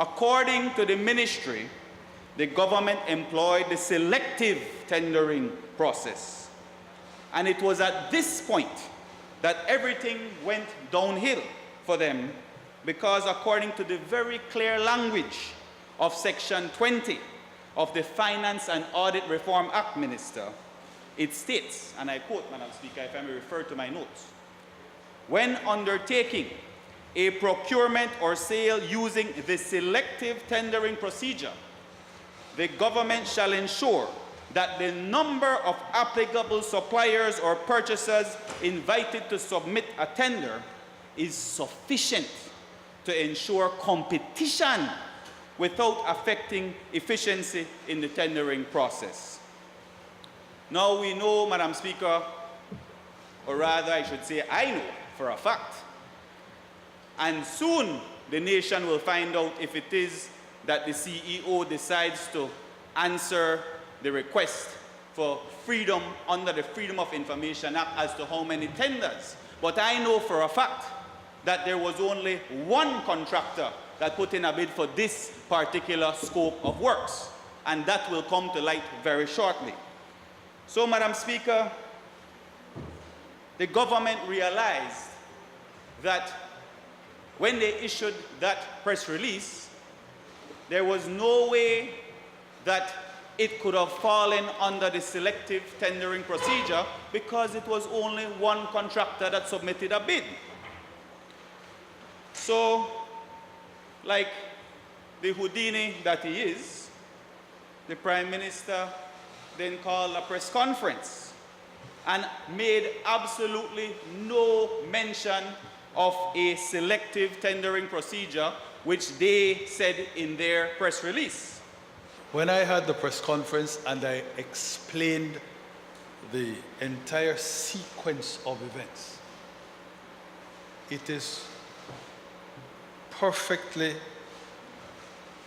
According to the ministry, the government employed the selective tendering process. And it was at this point that everything went downhill for them, because according to the very clear language of Section 20 of the Finance and Audit Reform Act, Minister, it states, and I quote, Madam Speaker, if I may refer to my notes, when undertaking a procurement or sale using the selective tendering procedure, the government shall ensure that the number of applicable suppliers or purchasers invited to submit a tender is sufficient to ensure competition without affecting efficiency in the tendering process. Now we know, Madam Speaker, or rather I should say I know for a fact, and soon the nation will find out if it is that the CEO decides to answer the request for freedom under the Freedom of Information Act as to how many tenders. But I know for a fact that there was only one contractor that put in a bid for this particular scope of works, and that will come to light very shortly. So, Madam Speaker, the government realized that when they issued that press release, there was no way that it could have fallen under the selective tendering procedure, because it was only one contractor that submitted a bid. So, like the Houdini that he is, the Prime Minister then called a press conference and made absolutely no mention of a selective tendering procedure, which they said in their press release. When I had the press conference and I explained the entire sequence of events, it is perfectly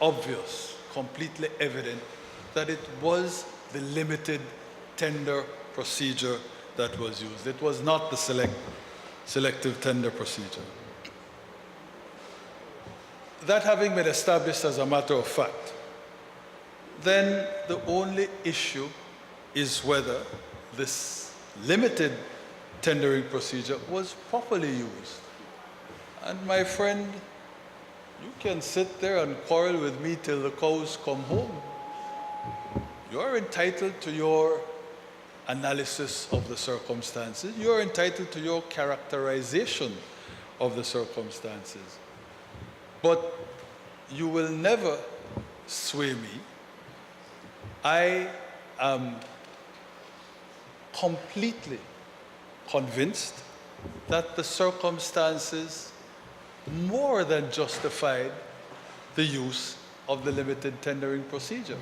obvious, completely evident, that it was the limited tender procedure that was used. It was not the selective tender procedure. That having been established as a matter of fact, then the only issue is whether this limited tendering procedure was properly used. And my friend, you can sit there and quarrel with me till the cows come home. You're entitled to your analysis of the circumstances. You're entitled to your characterization of the circumstances. But you will never sway me. I am completely convinced that the circumstances more than justified the use of the limited tendering procedure.